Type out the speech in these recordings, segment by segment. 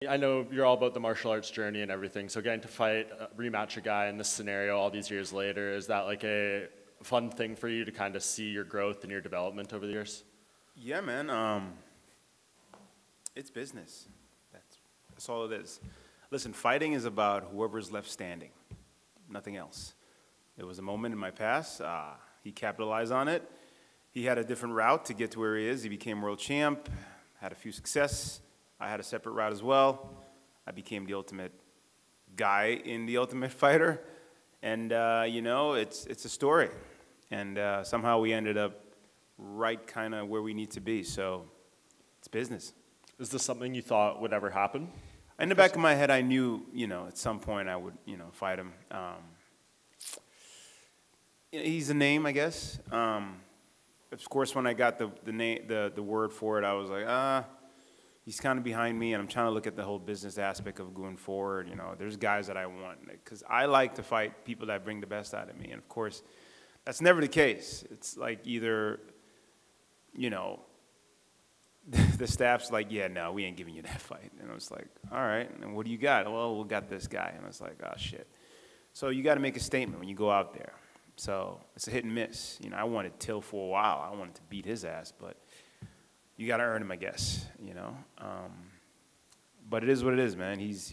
I know you're all about the martial arts journey and everything, so getting to fight, rematch a guy in this scenario all these years later, is that like a fun thing for you to kind of see your growth and your development over the years? Yeah, man. It's business. That's all it is. Listen, fighting is about whoever's left standing, nothing else. There was a moment in my past. He capitalized on it. He had a different route to get to where he is. He became world champ, had a few success. I had a separate route as well. I became the ultimate guy in the Ultimate Fighter. And, you know, it's a story. And somehow we ended up right kind of where we need to be. So it's business. Is this something you thought would ever happen? In the back of my head, I knew, you know, at some point I would, you know, fight him. He's a name, I guess. Of course, when I got the word for it, I was like, he's kind of behind me, and I'm trying to look at the whole business aspect of going forward. You know, there's guys that I want, because I like to fight people that bring the best out of me. And of course, that's never the case. It's like either, you know, the staff's like, yeah, no, we ain't giving you that fight. And I was like, all right, and what do you got? Well, we got this guy. And I was like, oh, shit. So you got to make a statement when you go out there. So it's a hit and miss. You know, I wanted Till for a while. I wanted to beat his ass, but you got to earn him, I guess, you know. But it is what it is, man. He's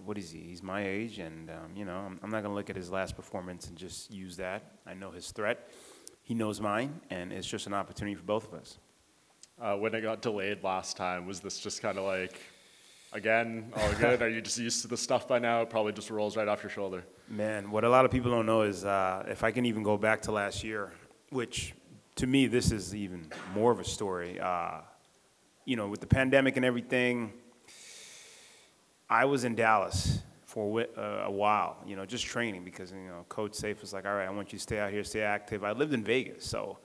what is he? He's my age, and, you know, I'm not going to look at his last performance and just use that. I know his threat. He knows mine, and it's just an opportunity for both of us. When it got delayed last time, was this just kind of like, again, all good? Are you just used to the stuff by now? It probably just rolls right off your shoulder. Man, what a lot of people don't know is if I can even go back to last year, which to me this is even more of a story. You know, with the pandemic and everything, I was in Dallas for a while, you know, just training because, you know, Coach Safe was like, all right, I want you to stay out here, stay active. I lived in Vegas, so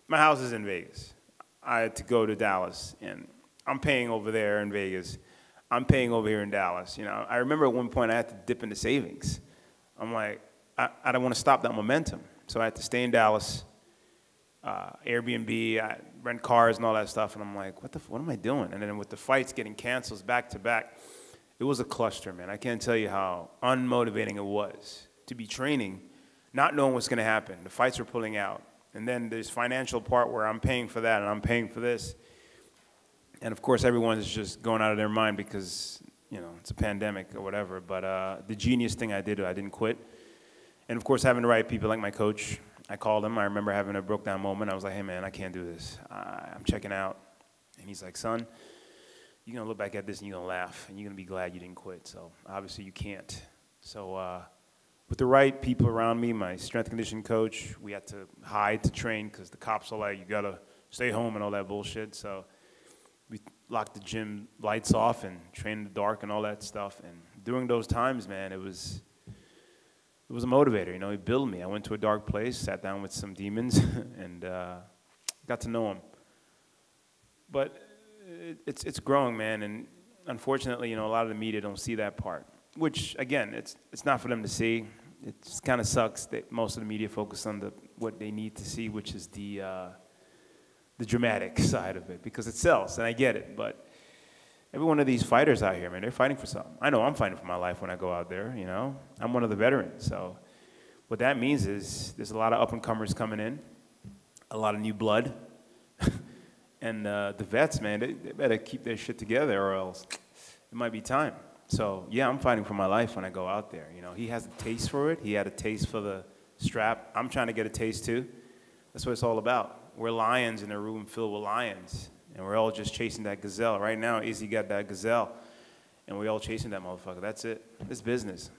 my house is in Vegas. I had to go to Dallas, and I'm paying over there in Vegas. I'm paying over here in Dallas. You know, I remember at one point I had to dip into savings. I'm like, I don't want to stop that momentum. So I had to stay in Dallas, Airbnb, I rent cars and all that stuff. And I'm like, what am I doing? And then with the fights getting canceled back to back, it was a cluster, man. I can't tell you how unmotivating it was to be training, not knowing what's going to happen. The fights were pulling out. And then there's financial part where I'm paying for that and I'm paying for this. And, of course, everyone's just going out of their mind because, you know, it's a pandemic or whatever. But the genius thing I did, I didn't quit. And, of course, having the right people like my coach, I called him. I remember having a broke-down moment. I was like, hey, man, I can't do this. I'm checking out. And he's like, son, you're going to look back at this and you're going to laugh. And you're going to be glad you didn't quit. So, obviously, you can't. So, with the right people around me, my strength conditioning coach, we had to hide to train because the cops are like, you got to stay home and all that bullshit. So we locked the gym lights off and trained in the dark and all that stuff. And during those times, man, it was a motivator. You know, he built me. I went to a dark place, sat down with some demons, and got to know him. But it's growing, man. And unfortunately, you know, a lot of the media don't see that part. Which, again, it's not for them to see. It kind of sucks that most of the media focus on what they need to see, which is the dramatic side of it, because it sells, and I get it. But every one of these fighters out here, man, they're fighting for something. I know I'm fighting for my life when I go out there, you know. I'm one of the veterans. So what that means is there's a lot of up-and-comers coming in, a lot of new blood. And the vets, man, they better keep their shit together or else it might be time. So, yeah, I'm fighting for my life when I go out there. You know, he has a taste for it. He had a taste for the strap. I'm trying to get a taste, too. That's what it's all about. We're lions in a room filled with lions, and we're all just chasing that gazelle. Right now, Izzy got that gazelle, and we're all chasing that motherfucker. That's it. It's business.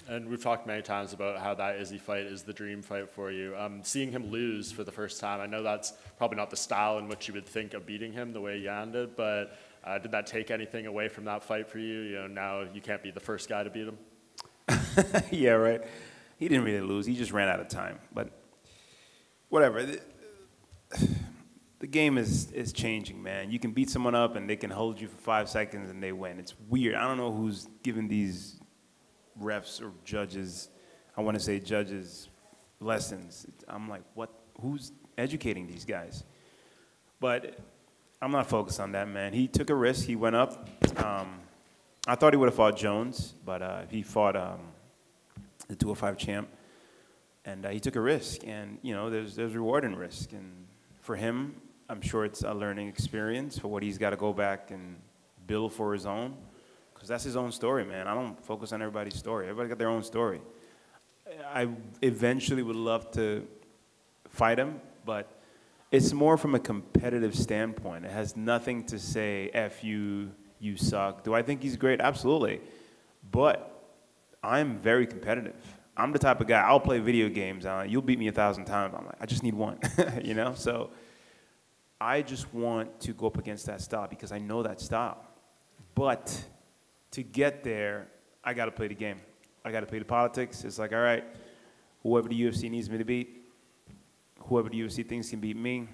And we've talked many times about how that Izzy fight is the dream fight for you. Seeing him lose for the first time, I know that's probably not the style in which you would think of beating him the way Jan did, but did that take anything away from that fight for you? You know, now you can't be the first guy to beat him. Yeah, right. He didn't really lose. He just ran out of time. But whatever. The game is changing, man. You can beat someone up and they can hold you for 5 seconds and they win. It's weird. I don't know who's giving these refs or judges, I want to say judges, lessons. I'm like, what? Who's educating these guys? But I'm not focused on that, man. He took a risk. He went up. I thought he would have fought Jones, but he fought the 205 champ, and he took a risk. And you know, there's reward in risk. And for him, I'm sure it's a learning experience for what he's got to go back and build for his own, because that's his own story, man. I don't focus on everybody's story. Everybody got their own story. I eventually would love to fight him, but it's more from a competitive standpoint. It has nothing to say, F you, you suck. Do I think he's great? Absolutely. But I'm very competitive. I'm the type of guy, I'll play video games. You'll beat me 1,000 times. I'm like, I just need one, you know? So I just want to go up against that style because I know that style. But to get there, I got to play the game. I got to play the politics. It's like, all right, whoever the UFC needs me to beat, whoever the UFC thinks can beat me,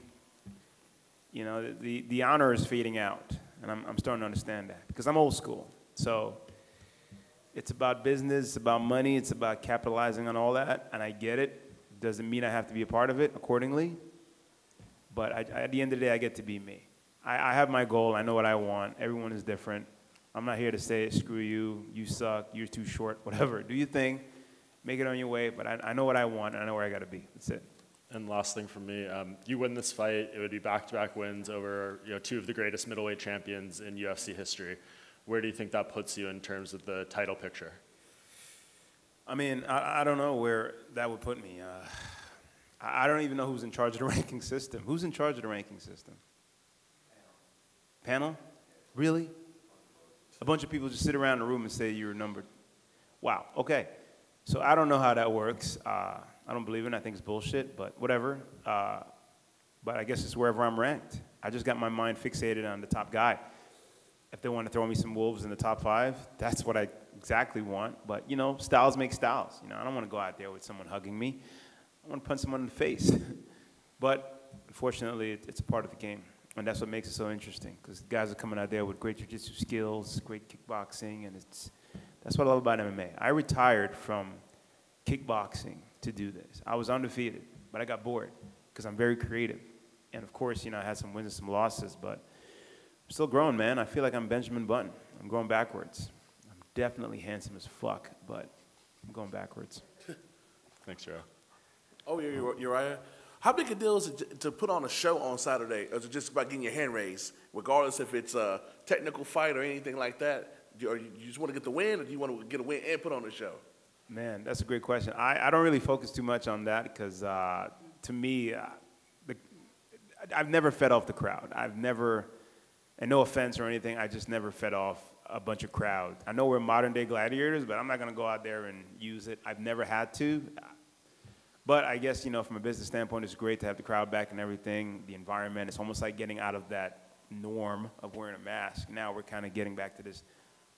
you know, the honor is fading out. And I'm starting to understand that because I'm old school. So it's about business, it's about money, it's about capitalizing on all that, and I get it. Doesn't mean I have to be a part of it accordingly. But at the end of the day, I get to be me. I have my goal. I know what I want. Everyone is different. I'm not here to say, screw you, you suck, you're too short, whatever. Do your thing, make it on your way, but I know what I want, and I know where I got to be. That's it. And last thing from me, you win this fight, it would be back-to-back wins over two of the greatest middleweight champions in UFC history. Where do you think that puts you in terms of the title picture? I mean, I don't know where that would put me. I don't even know who's in charge of the ranking system. Who's in charge of the ranking system? Panel? Really? A bunch of people just sit around the room and say you're numbered. Wow, okay. So I don't know how that works. I don't believe in it. I think it's bullshit, but whatever. But I guess it's wherever I'm ranked. I just got my mind fixated on the top guy. If they want to throw me some wolves in the top 5, that's what I exactly want. But, you know, styles make styles. You know, I don't want to go out there with someone hugging me. I want to punch someone in the face. But unfortunately, it's a part of the game. And that's what makes it so interesting, because guys are coming out there with great jiu-jitsu skills, great kickboxing, and that's what I love about MMA. I retired from kickboxing to do this. I was undefeated, but I got bored because I'm very creative. And of course, you know, I had some wins and some losses, but I'm still growing, man. I feel like I'm Benjamin Button. I'm going backwards. I'm definitely handsome as fuck, but I'm going backwards. Thanks, Uriah. Oh, yeah, Uriah. How big a deal is it to put on a show on Saturday? Or is it just about getting your hand raised, regardless if it's a technical fight or anything like that? Or you just want to get the win, or do you want to get a win and put on a show? Man, that's a great question. I don't really focus too much on that because, to me, I've never fed off the crowd. I've never, and no offense or anything, I just never fed off a bunch of crowd. I know we're modern-day gladiators, but I'm not going to go out there and use it. I've never had to. But I guess, you know, from a business standpoint, it's great to have the crowd back and everything, the environment. It's almost like getting out of that norm of wearing a mask. Now we're kind of getting back to this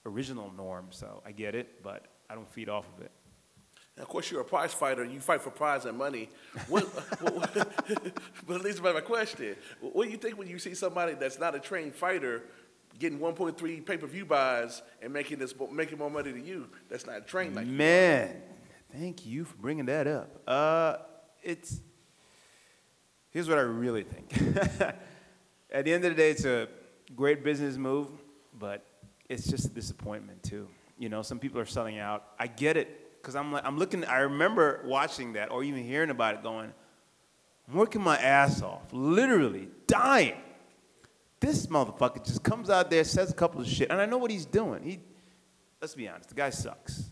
original norm, so I get it, but I don't feed off of it. And of course, you're a prize fighter. You fight for prize and money. But at least my question, what do you think when you see somebody that's not a trained fighter getting 1.3 pay-per-view buys and making more money than you that's not trained like you? Man. Thank you for bringing that up. Here's what I really think. At the end of the day, it's a great business move, but it's just a disappointment too. You know, some people are selling out. I get it, because I'm looking. I remember watching that or even hearing about it, going, I'm working my ass off, literally dying. This motherfucker just comes out there, says a couple of shit, and I know what he's doing. Let's be honest, the guy sucks.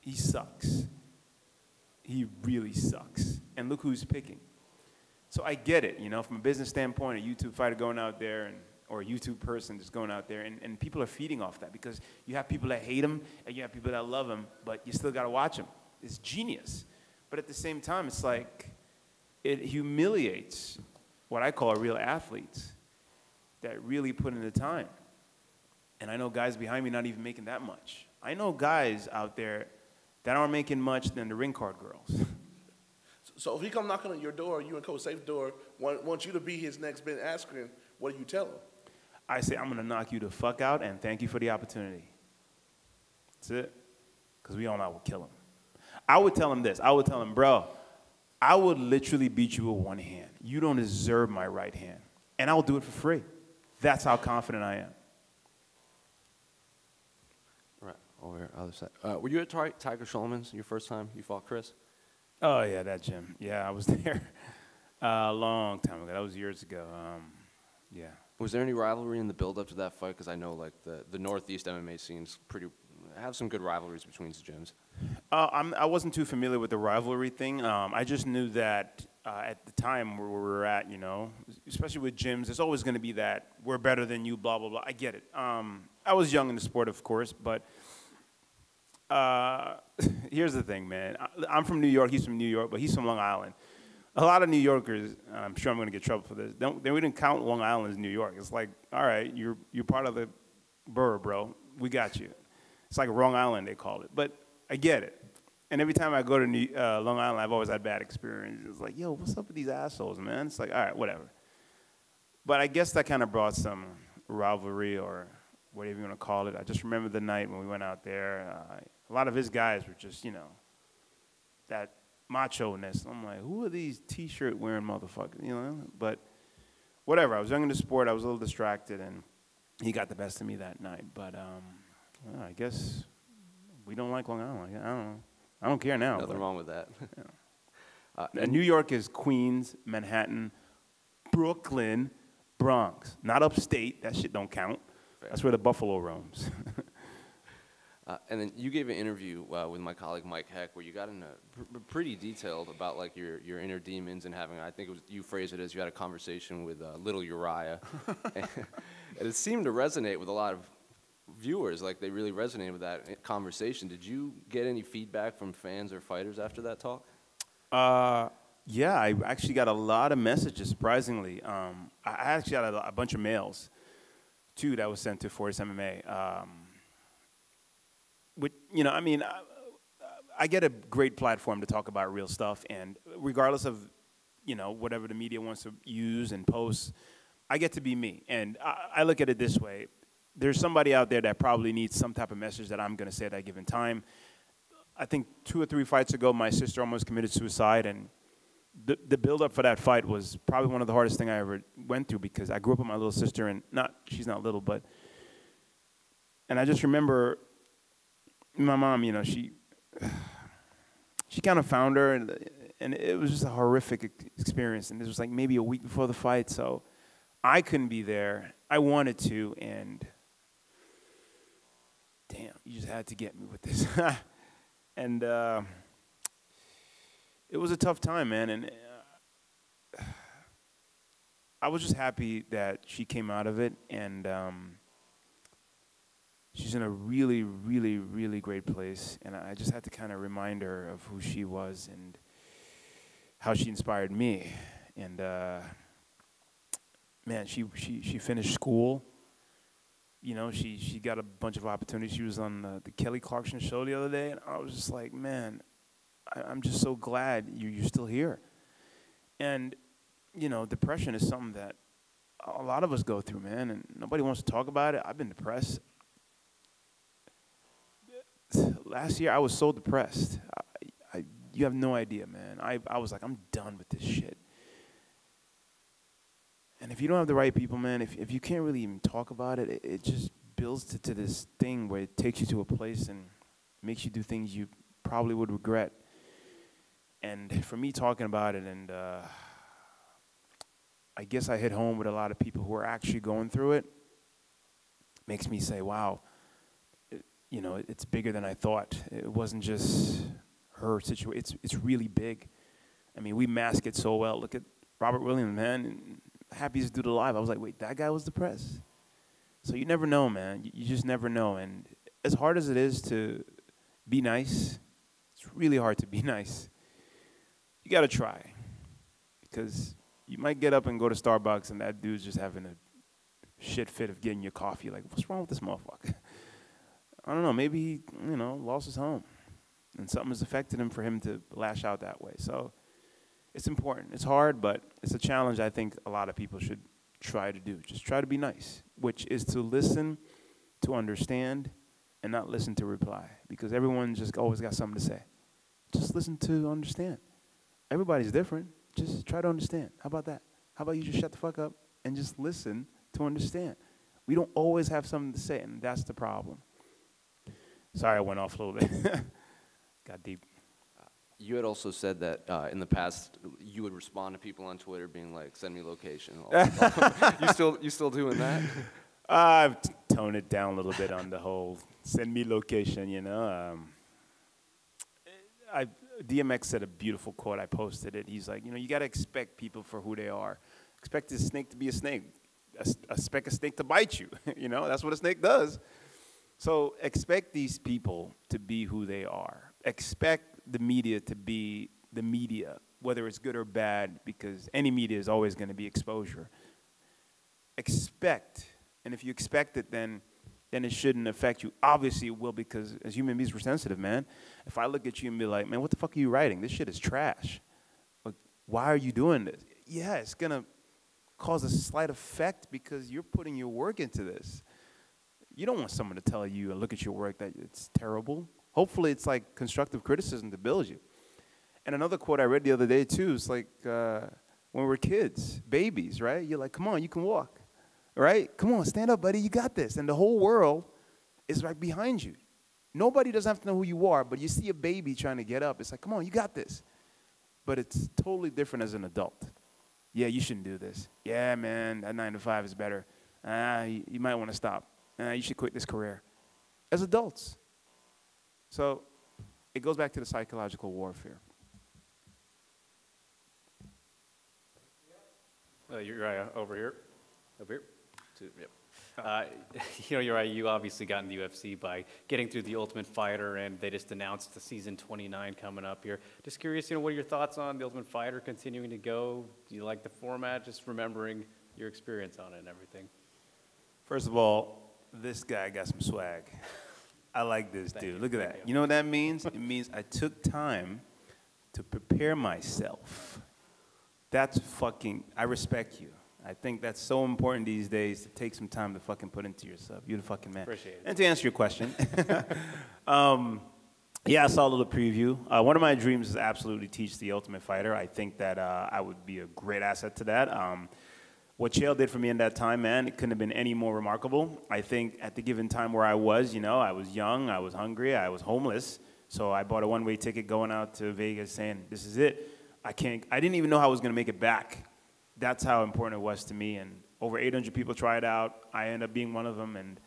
He sucks. He really sucks. And look who's picking. So I get it, you know, from a business standpoint, a YouTube fighter going out there, or a YouTube person just going out there, and people are feeding off that because you have people that hate him and you have people that love him, but you still got to watch him. It's genius. But at the same time, it's like it humiliates what I call real athletes that really put in the time. And I know guys behind me not even making that much. I know guys out there that aren't making much than the ring card girls. So if he come knocking on your door, you and Coach Safe's door, wants you to be his next Ben Askren, what do you tell him? I say, I'm going to knock you the fuck out and thank you for the opportunity. That's it. Because we all know I would kill him. I would tell him this. I would tell him, bro, I would literally beat you with one hand. You don't deserve my right hand. And I will do it for free. That's how confident I am. Right, over here, other side. Were you at Tiger Schulman's your first time you fought Chris? Oh, yeah, that gym. Yeah, I was there a long time ago. That was years ago. Yeah. Was there any rivalry in the build-up to that fight? Because I know, like, the Northeast MMA scene's have some good rivalries between the gyms. I wasn't too familiar with the rivalry thing. I just knew that at the time where we were at, you know, especially with gyms, there's always going to be that we're better than you, blah, blah, blah. I get it. I was young in the sport, of course, but here's the thing, man. I'm from New York. He's from New York, but he's from Long Island. A lot of New Yorkers, I'm sure I'm going to get trouble for this, we didn't count Long Island as New York. It's like, all right, you're part of the borough, bro. We got you. It's like Long Island, they call it. But I get it. And every time I go to Long Island, I've always had bad experiences. It's like, yo, what's up with these assholes, man? It's like, all right, whatever. But I guess that kind of brought some rivalry or whatever you want to call it. I just remember the night when we went out there. A lot of his guys were just, you know, that macho-ness. I'm like, who are these T-shirt wearing motherfuckers, you know? But whatever. I was young in the sport. I was a little distracted, and he got the best of me that night. But well, I guess we don't like Long Island. I don't know. I don't care now. Nothing wrong with that. Yeah. And New York is Queens, Manhattan, Brooklyn, Bronx. Not upstate. That shit don't count. Fair. That's where the buffalo roams. And then you gave an interview with my colleague Mike Heck where you got in pretty detailed about like your inner demons and having, I think it was, you phrased it as you had a conversation with little Uriah. And it seemed to resonate with a lot of viewers. Like they really resonated with that conversation. Did you get any feedback from fans or fighters after that talk? Yeah, I actually got a lot of messages, surprisingly. I actually got a bunch of mails, too, that was sent to Forest MMA. Which, you know, I mean, I get a great platform to talk about real stuff, and regardless of, you know, whatever the media wants to use and post, I get to be me. And I look at it this way. There's somebody out there that probably needs some type of message that I'm going to say at that given time. I think 2 or 3 fights ago, my sister almost committed suicide, and the build-up for that fight was probably one of the hardest things I ever went through because I grew up with my little sister, and she's not little, and I just remember my mom, you know, she kind of found her, and it was just a horrific experience, and this was like maybe a week before the fight, so I couldn't be there. I wanted to, and damn, you just had to get me with this. And it was a tough time, man, and I was just happy that she came out of it, and she's in a really, really, really great place, and I just had to kind of remind her of who she was and how she inspired me. And man, she finished school. You know, she got a bunch of opportunities. She was on the Kelly Clarkson show the other day, and I was just like, man, I'm just so glad you're still here. And, you know, depression is something that a lot of us go through, man, and nobody wants to talk about it. I've been depressed. Last year, I was so depressed. You have no idea, man. I was like, I'm done with this shit. And if you don't have the right people, man, if you can't really even talk about it, it just builds to this thing where it takes you to a place and makes you do things you probably would regret. And for me talking about it, and I guess I hit home with a lot of people who are actually going through it, makes me say, wow, you know, it's bigger than I thought. It wasn't just her situation. It's really big. I mean, we mask it so well. Look at Robert Williams, man, and Happiest Dude Alive. I was like, wait, that guy was depressed? So you never know, man. You just never know. And as hard as it is to be nice, it's really hard to be nice. You got to try, because you might get up and go to Starbucks and that dude's just having a shit fit of getting your coffee. Like, what's wrong with this motherfucker? I don't know. Maybe he, you know, lost his home, and something has affected him for him to lash out that way. So it's important. It's hard, but it's a challenge I think a lot of people should try to do. Just try to be nice, which is to listen, to understand, and not listen to reply, because everyone just always got something to say. Just listen to understand. Everybody's different. Just try to understand. How about that? How about you just shut the fuck up and just listen to understand. We don't always have something to say, and that's the problem. Sorry, I went off a little bit. Got deep. You had also said that in the past you would respond to people on Twitter being like, "Send me location." You still doing that? I've toned it down a little bit on the whole send me location. DMX said a beautiful quote. I posted it. He's like, you got to expect people for who they are. Expect a snake to be a snake. Expect a snake to bite you. That's what a snake does. So expect these people to be who they are. Expect the media to be the media, whether it's good or bad, because any media is always going to be exposure. Expect, and if you expect it, then it shouldn't affect you. Obviously it will, because as human beings, we're sensitive, man. If I look at you and be like, man, what the fuck are you writing? This shit is trash. Like, why are you doing this? Yeah, it's going to cause a slight effect because you're putting your work into this. You don't want someone to tell you and look at your work that it's terrible. Hopefully it's like constructive criticism to build you. And another quote I read the other day too, is like when we were kids, babies, right? You're like, come on, you can walk, right? Come on, stand up, buddy, you got this. And the whole world is right behind you. Nobody doesn't have to know who you are, but you see a baby trying to get up. It's like, come on, you got this. But it's totally different as an adult. Yeah, you shouldn't do this. Yeah, man, that 9 to 5 is better. You might want to stop. You should quit this career. As adults. So it goes back to the psychological warfare. Uriah, over here. Over here. Yep. Uriah, you obviously got in the UFC by getting through the Ultimate Fighter, and they just announced the season 29 coming up here. Just curious, what are your thoughts on the Ultimate Fighter continuing to go? Do you like the format? Just remembering your experience on it and everything. First of all, this guy got some swag. I like this dude. Look at that. You know what that means? It means I took time to prepare myself. That's fucking, I respect you. I think that's so important these days to take some time to fucking put into yourself. You're the fucking man. Appreciate it. And to answer your question, yeah, I saw a little preview. One of my dreams is absolutely teach the Ultimate Fighter. I think that I would be a great asset to that. What Chael did for me in that time, man, it couldn't have been any more remarkable. I think at the given time where I was, I was young, I was hungry, I was homeless. So I bought a one-way ticket going out to Vegas saying, this is it. I didn't even know how I was going to make it back. That's how important it was to me. And over 800 people tried out. I ended up being one of them. And,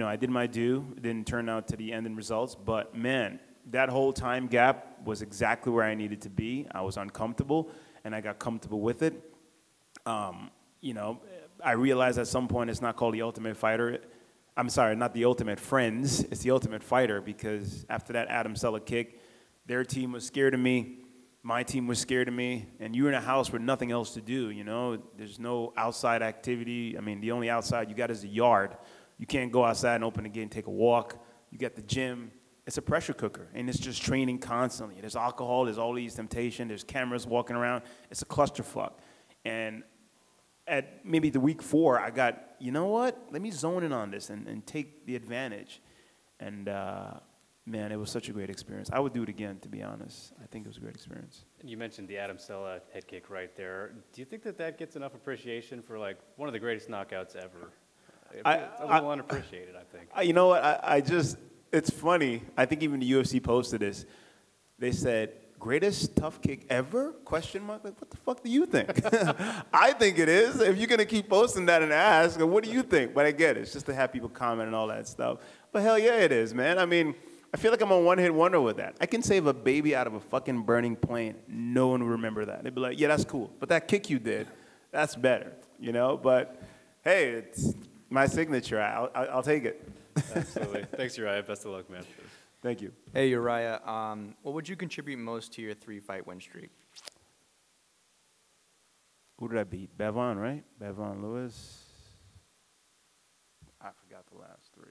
I did my due. It didn't turn out to the end in results. But, man, that whole time gap was exactly where I needed to be. I was uncomfortable, and I got comfortable with it. I realized at some point it's not called the Ultimate Fighter. I'm sorry, not the Ultimate Friends. It's the Ultimate Fighter, because after that Adam Sella kick, their team was scared of me. My team was scared of me. And you're in a house with nothing else to do, There's no outside activity. I mean, the only outside you got is the yard. You can't go outside and open the gate and take a walk. You got the gym. It's a pressure cooker, and it's just training constantly. There's alcohol. There's all these temptation. There's cameras walking around. It's a clusterfuck. And at maybe the week 4, I got, you know what? Let me zone in on this and take the advantage. And, man, it was such a great experience. I would do it again, to be honest. I think it was a great experience. You mentioned the Adam Sella head kick right there. Do you think that gets enough appreciation for, one of the greatest knockouts ever? It's a little unappreciated, I think. You know what? It's funny. I think even the UFC posted this. They said, greatest tough kick ever? Question mark. Like, what the fuck do you think? I think it is. If you're going to keep posting that and ask, what do you think? But I get it. It's just to have people comment and all that stuff. But hell yeah, it is, man. I mean, I feel like I'm a one-hit wonder with that. I can save a baby out of a fucking burning plane. No one will remember that. They'd be like, yeah, that's cool. But that kick you did, that's better, But, hey, it's my signature. I'll take it. Absolutely. Thanks, Uriah. Best of luck, man. Thank you. Hey, Uriah. What would you contribute most to your 3-fight win streak? Who did I beat? Bevon, right? Bevon Lewis. I forgot the last 3.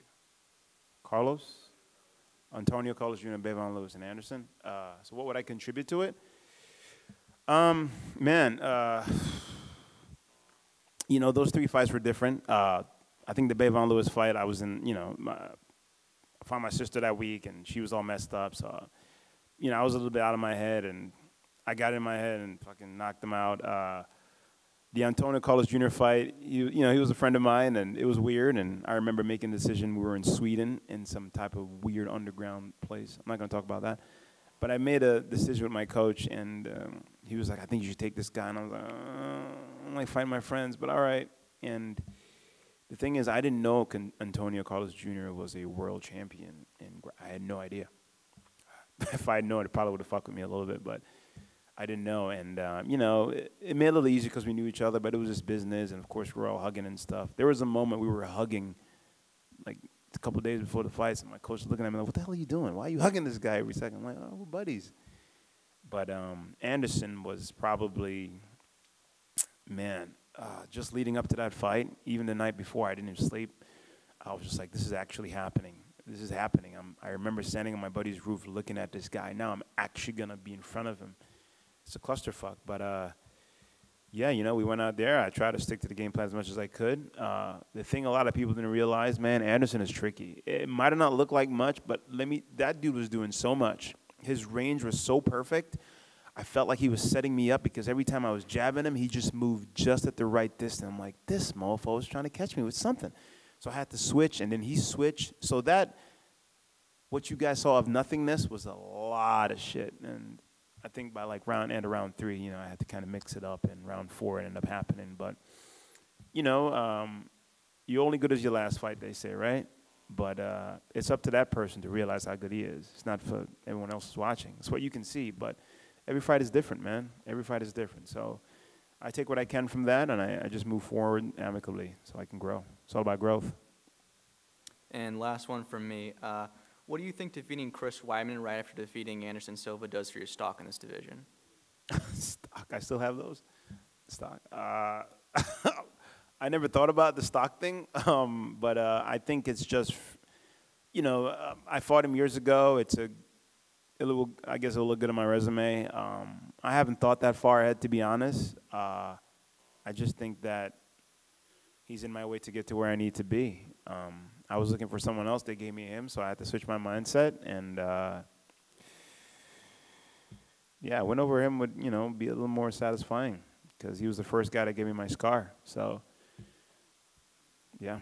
Carlos? Antonio Carlos Jr., Bevon Lewis, and Anderson. So what would I contribute to it? Those 3 fights were different. I think the Bevon Lewis fight, I was in, I found my sister that week, and she was all messed up. So, I was a little bit out of my head, and I got in my head and fucking knocked him out. the Antonio Carlos Jr. fight, he was a friend of mine, and it was weird. And I remember making a decision. We were in Sweden in some type of weird underground place. I'm not going to talk about that. But I made a decision with my coach, and he was like, I think you should take this guy. And I was like, I'm like fighting my friends, but all right. And the thing is, I didn't know Antonio Carlos Jr. was a world champion, and I had no idea. If I had known, it probably would have fucked with me a little bit, but I didn't know. And, it made it a little easier because we knew each other, but it was just business, and, of course, we were all hugging and stuff. There was a moment we were hugging, like, a couple of days before the fights, and my coach was looking at me like, what the hell are you doing? Why are you hugging this guy every second? I'm like, oh, we're buddies. But Anderson was probably, just leading up to that fight, even the night before, I didn't even sleep. I was just like, this is actually happening. This is happening. I remember standing on my buddy's roof looking at this guy. Now I'm actually going to be in front of him. It's a clusterfuck. But, we went out there. I tried to stick to the game plan as much as I could. The thing a lot of people didn't realize, man, Anderson is tricky. It might have not looked like much, but that dude was doing so much. His range was so perfect. I felt like he was setting me up because every time I was jabbing him, he just moved just at the right distance. I'm like, this mofo is trying to catch me with something. So I had to switch, and then he switched. So that, what you guys saw of nothingness was a lot of shit. And I think by like round 3, I had to kind of mix it up, and round 4 it ended up happening. But, you're only good as your last fight, they say, right? But it's up to that person to realize how good he is. It's not for everyone else who's watching. It's what you can see, but every fight is different, man. Every fight is different. So I take what I can from that, and I just move forward amicably so I can grow. It's all about growth. And last one from me. What do you think defeating Chris Weidman right after defeating Anderson Silva does for your stock in this division? Stock? I still have those? Stock? I never thought about the stock thing, but I think it's just, I fought him years ago. I guess it'll look good on my resume. I haven't thought that far ahead, to be honest. I just think that he's in my way to get to where I need to be. I was looking for someone else. They gave me him, so I had to switch my mindset. And, I went over him would, be a little more satisfying because he was the first guy that gave me my scar. So, yeah.